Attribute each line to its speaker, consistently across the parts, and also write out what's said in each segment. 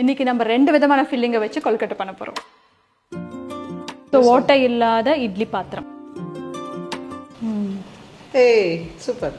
Speaker 1: இன்னைக்கு நம்ம ரெண்டு விதமான ஃபில்லிங்கை வச்சு கொழுக்கட்டை பண்ண போறோம். ஸோ ஓட்டை இல்லாத இட்லி பாத்திரம்.
Speaker 2: ஏய் super.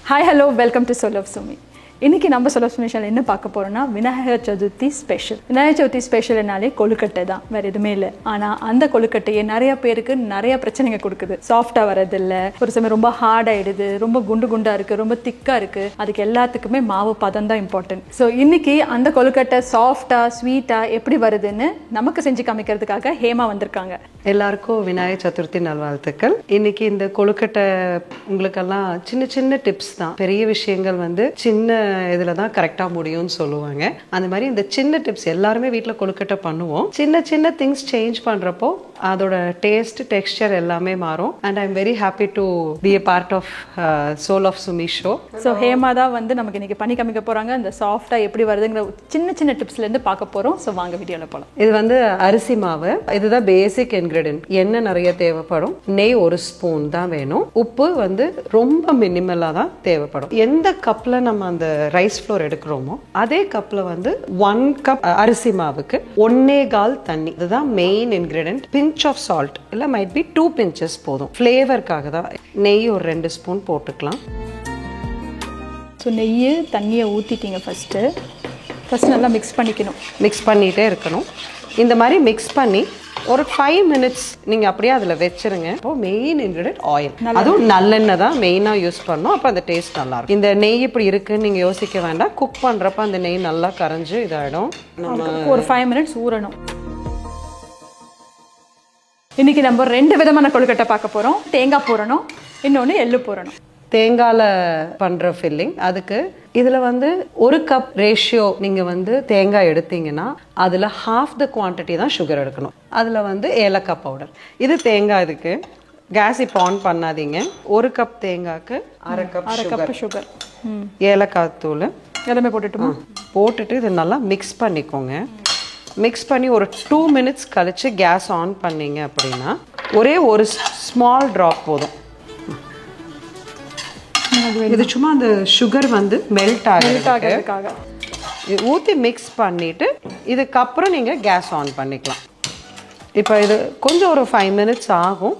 Speaker 1: Hi hello welcome to சொல் ஆஃப் சுமி. இன்னைக்கு நம்ம சொல் ஆஃப் சுமி சேனல் என்ன பார்க்க போறோம்னா விநாயகர் சதுர்த்தி ஸ்பெஷல். விநாயகர் சதுர்த்தி ஸ்பெஷல்னாலே கொழுக்கட்டை தான், வேற எதுவுமே இல்லை. ஆனா அந்த கொழுக்கட்டையை நிறைய பேருக்கு நிறைய பிரச்சனைங்க கொடுக்குது. சாஃப்டா வரதில்ல, ஒரு சமயம் ரொம்ப ஹார்ட் ஆயிடுது, ரொம்ப குண்டு குண்டா இருக்கு, ரொம்ப திக்கா இருக்கு. அதுக்கு எல்லாத்துக்குமே மாவு பதம் தான் இம்பார்ட்டன்ட். ஸோ இன்னைக்கு அந்த கொழுக்கட்டை சாஃப்டா ஸ்வீட்டா எப்படி வருதுன்னு நமக்கு செஞ்சு காமிக்கிறதுக்காக ஹேமா வந்திருக்காங்க.
Speaker 2: எல்லாருக்கும் விநாயகர் சதுர்த்தி நல்வாழ்த்துக்கள். இன்னைக்கு இந்த கொழுக்கட்டை உங்களுக்கெல்லாம் சின்ன சின்ன டிப்ஸ் தான். பெரிய விஷயங்கள் சின்ன இதுல தான் கரெக்டா முடியும்னு சொல்லுவாங்க. அந்த மாதிரி இந்த சின்ன டிப்ஸ் எல்லாருமே வீட்டுல கொழுக்கட்டை பண்ணுவோம். சின்ன சின்ன திங்ஸ் சேஞ்ச் பண்றப்போ அதோட டேஸ்ட் டெக்ஸ்டர் எல்லாமே மாறும். And I am very happy to be a part of soul of Sumi show.
Speaker 1: So Hema தான் நமக்கு இன்னைக்கு பண்ணி காமிக்க போறாங்க. அந்த சாஃப்டா எப்படி வருதுங்கிற சின்ன சின்ன டிப்ஸ்ல இருந்து பார்க்க போறோம். ஸோ வாங்க வீடியோல போலாம்.
Speaker 2: இது அரிசி மாவு. இதுதான் பேசிக் இன்கிரிடியன்ட். எண்ணெய் நிறைய தேவைப்படும், நெய் ஒரு ஸ்பூன் தான் வேணும், உப்பு ரொம்ப மினிமலா தான் தேவைப்படும். எந்த கப்ல நம்ம அந்த ரைஸ் ஃப்ளோர் எடுக்கிறோமோ அதே கப்ல 1 கப் அரிசி மாவுக்கு 1.25 தண்ணி. இதுதான் main ingredient. Pinch of salt இல்ல மைட் பி 2 பிஞ்சஸ் போதும். ஃப்ளேவருக்காக தான். நெய் ஒரு 2 ஸ்பூன் போட்டுக்கலாம்.
Speaker 1: ஸோ நெய் தண்ணியை ஊற்றிட்டீங்க. ஃபர்ஸ்ட் நல்லா மிக்ஸ் பண்ணிக்கணும்.
Speaker 2: மிக்ஸ் பண்ணிகிட்டே இருக்கணும். இந்த மாதிரி மிக்ஸ் பண்ணி ஒரு 5 மினிட்ஸ் நீங்கள் அப்படியே அதில் வச்சிருங்க. இப்போ மெயின் இன்கிரிடியன்ட் ஆயில், அதுவும் நல்லெண்ணெய் தான் மெயினாக யூஸ் பண்ணணும். அப்போ அந்த டேஸ்ட் நல்லா இருக்கும். இந்த நெய் இப்படி இருக்குன்னு நீங்கள் யோசிக்க வேண்டாம். குக் பண்ணுறப்ப அந்த நெய் நல்லா கரைஞ்சு இதாகிடும். நம்ம
Speaker 1: ஒரு 5 மினிட்ஸ் ஊறணும். இன்னைக்கு நம்ம 2 விதமான கொழுக்கட்டை பார்க்க போகிறோம். தேங்காய் போடணும், இன்னொன்று எள்ளு போடணும்.
Speaker 2: தேங்காயில் பண்ணுற ஃபில்லிங். அதுக்கு இதில் 1 கப் ரேஷியோ நீங்கள் தேங்காய் எடுத்தீங்கன்னா அதில் half the குவான்டிட்டி தான் சுகர் எடுக்கணும். அதில் ஏலக்காய் பவுடர். இது தேங்காய். இதுக்கு கேஸ் இப்போ ஆன் பண்ணாதீங்க. 1 கப் தேங்காய்க்கு அரை கப் சுகர், ஏலக்காய் தூள்
Speaker 1: எல்லாமே போட்டுட்டு
Speaker 2: இதை நல்லா மிக்ஸ் பண்ணிக்கோங்க. மிக்ஸ் பண்ணி ஒரு 2 மினிட்ஸ் கழிச்சு கேஸ் ஆன் பண்ணீங்க அப்படின்னா ஒரே ஒரு ஸ்மால் ட்ராப் போதும். இது சும்மா அந்த சுகர் மெல்ட் ஆகிறதுக்காக ஊற்றி மிக்ஸ் பண்ணிட்டு இதுக்கப்புறம் நீங்கள் கேஸ் ஆன் பண்ணிக்கலாம். இப்போ இது கொஞ்சம் ஒரு 5 மினிட்ஸ் ஆகும்.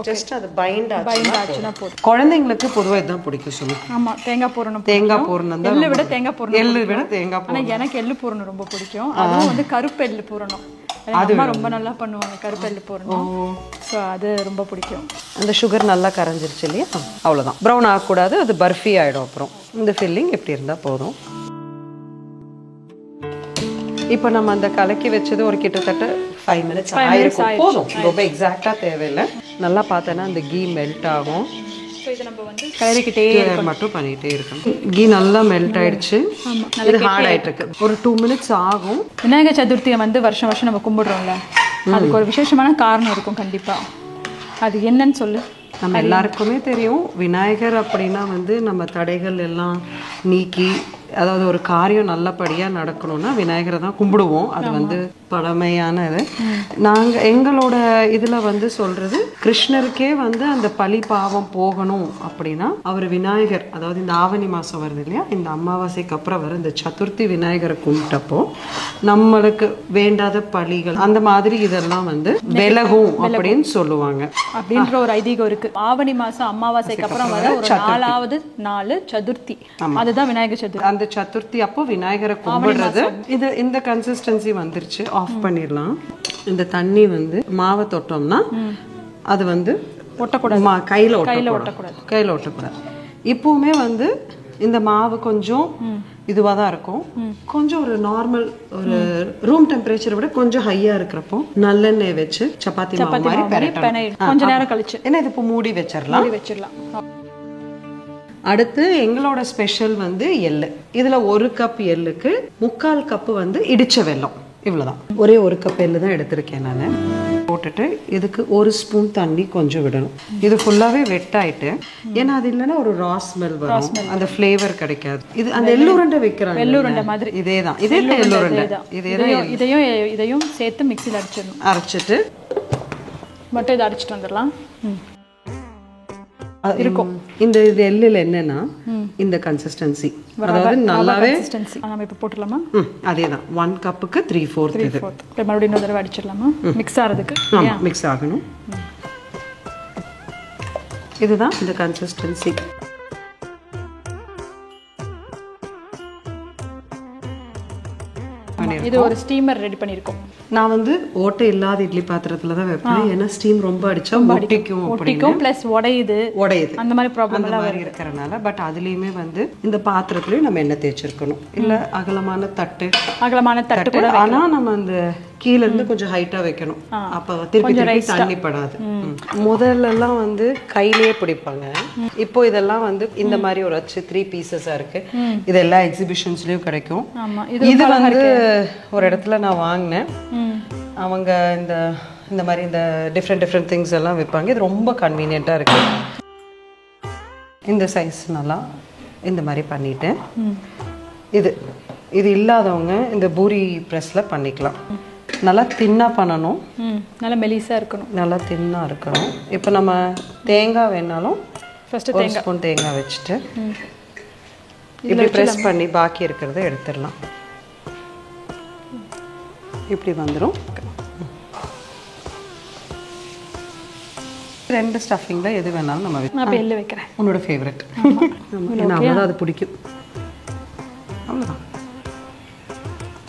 Speaker 2: ஜஸ்ட் அது பைண்ட் ஆச்சுன்னா போதும். குழந்தைங்களுக்கு பொதுவாக இதுதான் பிடிக்கும் சொல்லி.
Speaker 1: ஆமாம், தேங்காய் போடணும்.
Speaker 2: தேங்காய் போடணும் தான்.
Speaker 1: எள்ளு விட தேங்காய் போடணும்.
Speaker 2: எள்ளு விட தேங்காய் போடணும்.
Speaker 1: ஆனால் எனக்கு எள்ளு போடணும் ரொம்ப பிடிக்கும். அதுவும் கருப்பு எள்ளு போடணும். அம்மா ரொம்ப நல்லா பண்ணுவாங்க கருப்பு எள்ளு போடணும். ஸோ அது ரொம்ப பிடிக்கும்.
Speaker 2: அந்த சுகர் நல்லா கரைஞ்சிருச்சு இல்லையா? அவ்வளோதான். ப்ரௌன் ஆகக்கூடாது, அது பர்ஃபி ஆகிடும். அப்புறம் இந்த ஃபில்லிங் எப்படி இருந்தால் போதும். இப்போ நம்ம அந்த கலக்கி வச்சது ஒரு கிட்டத்தட்ட 5 மினிட்ஸ் ஆயிருக்கும். போதும், ரொம்ப எக்ஸாக்டாக தேவையில்லை. நல்லா பார்த்தோன்னா அந்த கீ மெல்ட் ஆகும்.
Speaker 1: கலரிக்கிட்டே
Speaker 2: மட்டும் பண்ணிட்டே இருக்கணும். கீ நல்லா மெல்ட் ஆயிடுச்சு. இது ஹார்ட் ஆயிட்டு இருக்கு. ஒரு 2 மினிட்ஸ் ஆகும்.
Speaker 1: விநாயகர் சதுர்த்தியை வருஷம் வருஷம் நம்ம கும்பிடுறோம்ல, அதுக்கு ஒரு விசேஷமான காரணம் இருக்கும் கண்டிப்பா. அது என்னன்னு சொல்லு.
Speaker 2: நம்ம எல்லாருக்குமே தெரியும், விநாயகர் அப்படின்னா நம்ம தடைகள் எல்லாம் நீக்கி, அதாவது ஒரு காரியம் நல்லபடியாக நடக்கணும்னா விநாயகரை தான் கும்பிடுவோம். அது பழமையானது. நாங்கள் எங்களோட இதில் சொல்கிறது, கிருஷ்ணருக்கே அந்த பழி பாவம் போகணும் அப்படின்னா அவர் விநாயகர், அதாவது இந்த ஆவணி மாதம் வருது இல்லையா, இந்த அமாவாசைக்கு அப்புறம் வர இந்த சதுர்த்தி விநாயகரை கும்பிட்டப்போ நம்மளுக்கு வேண்டாத பழிகள் அந்த மாதிரி இதெல்லாம் விலகும் அப்படின்னு சொல்லுவாங்க
Speaker 1: அப்படின்ற ஒரு ஐதீகம் இருக்கு. ஆவணி மாதம் அமாவாசைக்கு அப்புறம் வர ஒரு 4வது நாள் சதுர்த்தி, அதுதான் விநாயகர் சதுர்த்தி.
Speaker 2: அந்த சதுர்த்தி அப்போ விநாயகரை கும்பிடுறது. இது இந்த கன்சிஸ்டன்சி வந்துருச்சு. ஆஃப் பண்ணிடலாம். இந்த தண்ணி மாவை தொட்டோம்னா அது
Speaker 1: ஒட்டக்கூடாது,
Speaker 2: கையில ஒட்டக்கூடாது. இப்பவுமே இந்த மாவு கொஞ்சம் இதுவாக தான் இருக்கும். கொஞ்சம் ஒரு நார்மல் ஒரு ரூம் டெம்பரேச்சரை விட கொஞ்சம் ஹையா இருக்கிறப்போ நல்லெண்ணெய் வச்சு சப்பாத்தி மாவு மாதிரி பெரட்டணும்.
Speaker 1: கொஞ்ச நேரம் கழிச்சு
Speaker 2: ஏன்னா இது இப்போ மூடி வச்சிடலாம். அடுத்து எங்களோட ஸ்பெஷல் எள்ளு. இதுல 1 கப் எள்ளுக்கு 3/4 கப்பு இடிச்ச வெல்லம். இவ்வளவுதான். ஒரே 1 கப் எள்ளு தான் எடுத்திருக்கேன் நான். போட்டுட்டு இதுக்கு 1 ஸ்பூன் தண்ணி கொஞ்சம் விடணும். இது ஃபுல்லாவே வெட் ஆயிட்டு, ஏன்னா அது இல்லைன்னா ஒரு ரா ஸ்மெல் வரும், அந்த ஃப்ளேவர் கிடைக்காது. இது அந்த எள்ளுருண்டை வைக்கிறாங்க,
Speaker 1: எள்ளுருண்டை மாதிரி.
Speaker 2: இதேதான் எள்ளுருண்டை.
Speaker 1: இதையும் சேர்த்து மிக்ஸியில் அரைச்சிடணும்.
Speaker 2: அரைச்சிட்டு
Speaker 1: மட்டும் இதை அரைச்சிட்டு வந்துடலாம். இருக்கும்.
Speaker 2: இந்த இது எள்ளில் என்னன்னா இந்த கன்சிஸ்டன்சி, அதாவது நல்லாவே
Speaker 1: நம்ம இப்போ போட்டுடலாமா?
Speaker 2: அதே தான் 1 கப்புக்கு 3/4 இது.
Speaker 1: மறுபடியும் இன்னொரு தடவை அடிச்சிடலாமா மிக்ஸ் ஆகிறதுக்கு?
Speaker 2: ஆமாம், மிக்ஸ் ஆகணும். இதுதான் இந்த கன்சிஸ்டன்சி.
Speaker 1: இது ஒரு ஸ்டீமர் ரெடி பண்ணியிருக்கோம்.
Speaker 2: நான் வந்து ஓட்டை இல்லாத இட்லி பாத்திரத்துல தான் வைப்பேன். ஏன்னா ஸ்டீம் ரொம்ப அடிச்சா ஒட்டிக்கும்
Speaker 1: ப்ளஸ் உடையுது அந்த மாதிரி ப்ராப்ளம் எல்லாம்
Speaker 2: இருக்கிறனால. பட் அதுலயுமே வந்து இந்த பாத்திரத்துலயும் நம்ம எண்ணெய் தேய்ச்சிருக்கணும். இல்ல அகலமான தட்டு கூட, ஆனா நம்ம அந்த கீழ இருந்து கொஞ்சம் ஹைட்டா வைக்கணும். அப்ப திருப்பி தண்ணி படாது. முதல்ல எல்லாம் வந்து கையிலேயே பிடிப்பாங்க. இப்போ இதெல்லாம் வந்து இந்த மாதிரி ஒரு 3 பீசஸா இருக்கு. இது எல்லா எக்ஸிபிஷன்ஸ்லயும் கிடைக்கும். இது வந்து ஒரு இடத்துல நான் வாங்கினேன். அவங்க இந்த மாதிரி இந்த டிஃப்ரெண்ட் திங்ஸ் எல்லாம் வைப்பாங்க. இது ரொம்ப கன்வீனியன்ட்டா இருக்கு. இந்த சைஸ் நல்லா இந்த மாதிரி பண்ணிட்டேன். இது இல்லாதவங்க இந்த பூரி ப்ரெஸ்ல பண்ணிக்கலாம். நல்லா தின்னா பண்ணணும்,
Speaker 1: நல்லா மெலிசா இருக்கணும்,
Speaker 2: நல்லா தின்னா இருக்கணும். இப்போ நம்ம தேங்காய் வேணாலும் ஃபர்ஸ்ட் ஒரு ஸ்பூன் தேங்காய் வச்சுட்டு இப்படி ப்ரெஸ் பண்ணி பாக்கி இருக்கிறத எடுத்துடலாம். இப்படி வந்துடும். 2 ஸ்டஃபிங்ல எது வேணாலும் நம்ம
Speaker 1: வைக்கிறேன்.
Speaker 2: உன்னோட ஃபேவரட். அவ்வளோதான், அது பிடிக்கும். அவ்வளோதான்.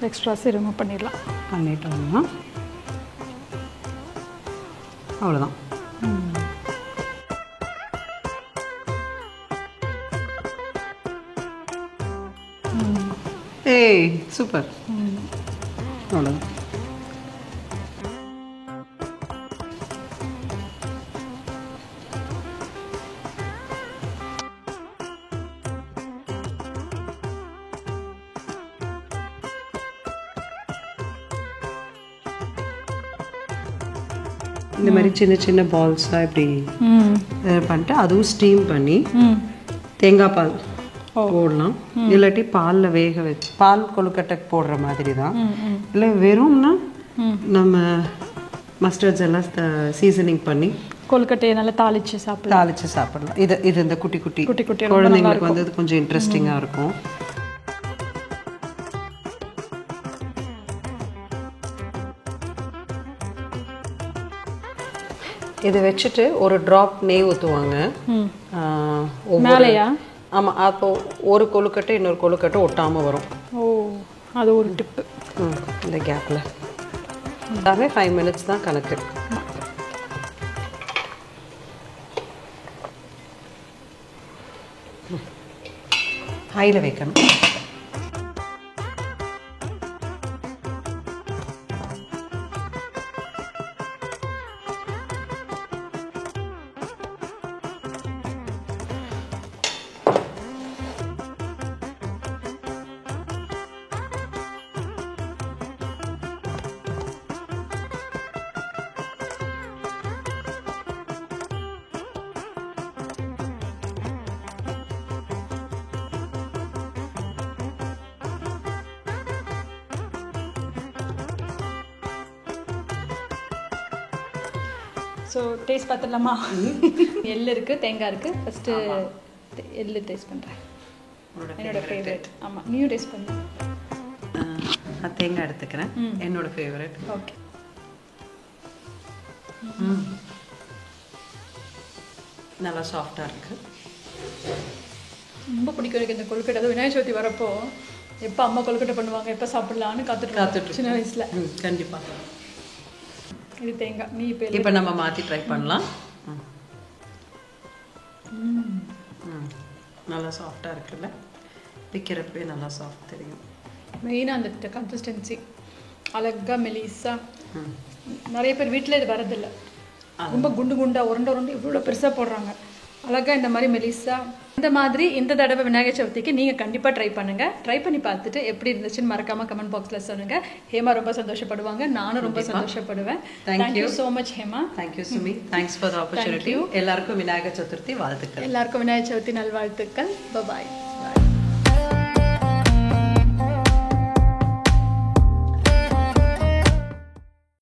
Speaker 1: எக்ஸ்ட்ராஸ் ரிமூவ் பண்ணிட்டோம்னா
Speaker 2: அவ்வளோதான். ஏய் சூப்பர். அவ்வளோதான். இந்த மாதிரி சின்ன சின்ன பால்ஸாக இப்படி பண்ணிட்டு அதுவும் ஸ்டீம் பண்ணி தேங்காய் பால் போடலாம். இல்லாட்டி பாலில் வேக வச்சு பால் கொழுக்கட்டை போடுற மாதிரி தான். இல்லை வெறும்னா நம்ம மஸ்டர்ட்ஸ் எல்லாம் சீசனிங் பண்ணி
Speaker 1: கொழுக்கட்டையை நல்லா தாளிச்சு
Speaker 2: சாப்பிடலாம். இது இந்த குட்டி குட்டி குழந்தைங்களுக்கு வந்து இது கொஞ்சம் இன்ட்ரெஸ்டிங்காக இருக்கும். இது வச்சுட்டு ஒரு ட்ராப் நெய் ஊற்றுவாங்க
Speaker 1: மேலையா.
Speaker 2: ஆமாம், அப்போ ஒரு கொழுக்கட்டை இன்னொரு கொழுக்கட்டை ஒட்டாமல் வரும்.
Speaker 1: ஓ, அது ஒரு டிப்பு.
Speaker 2: இந்த கேப்பில் எல்லாமே 5 மினிட்ஸ் தான் கணக்கு. ஹையில் வைக்கணும்.
Speaker 1: ஸோ டேஸ்ட் பார்த்துடலாமா? எள்ளு இருக்குது, தேங்காய் இருக்குது. ஃபஸ்ட்டு எள்ளு டேஸ்ட் பண்ணுறேன். என்னோட ஃபேவரட். ஆமாம், நீயும் டேஸ்ட் பண்ணு.
Speaker 2: நான் தேங்காய் எடுத்துக்கிறேன். என்னோட ஃபேவரட்.
Speaker 1: ஓகே.
Speaker 2: நல்லா சாஃப்டாக இருக்குது.
Speaker 1: ரொம்ப பிடிக்கும் எனக்கு இந்த கொழுக்கட்டை. அதுவும் விநாயகர் சதுர்த்தி வரப்போ எப்போ அம்மா கொழுக்கட்டை பண்ணுவாங்க, எப்போ சாப்பிடலான்னு காத்துட்டு சின்ன வயசில்.
Speaker 2: கண்டிப்பாக.
Speaker 1: இது தேங்காய். நீ
Speaker 2: இப்போ நம்ம மாற்றி ட்ரை பண்ணலாம். நல்லா சாஃப்டாக இருக்குல்ல, பிக்கிறப்பவே நல்லா சாஃப்ட் தெரியும்.
Speaker 1: மெயினாக அந்த கன்சிஸ்டன்சி அழகாக மெலிசா. நிறைய பேர் வீட்டில் இது வரதில்லை. ரொம்ப குண்டு குண்டாக உருண்டை இவ்வளோ பெருசாக போடுறாங்க. அழகாக இந்த மாதிரி மெலிசா. இந்த மாதிரி இந்த தடவை விநாயகர் சதுர்த்திக்கு நீங்கள் கண்டிப்பாக ட்ரை பண்ணுங்கள். ட்ரை பண்ணி பார்த்துட்டு எப்படி இருந்துச்சுன்னு மறக்காமல் கமெண்ட் பாக்ஸில் சொல்லுங்கள். ஹேமா ரொம்ப சந்தோஷப்படுவாங்க, நானும் ரொம்ப சந்தோஷப்படுவேன். Thank you so much Hema.
Speaker 2: Thank you Sumi. Thanks for the opportunity. எல்லாருக்கும் விநாயகர் சதுர்த்தி வாழ்த்துக்கள்.
Speaker 1: எல்லாருக்கும் விநாயகர் சதுர்த்தி நல்வாழ்த்துக்கள். பாய்.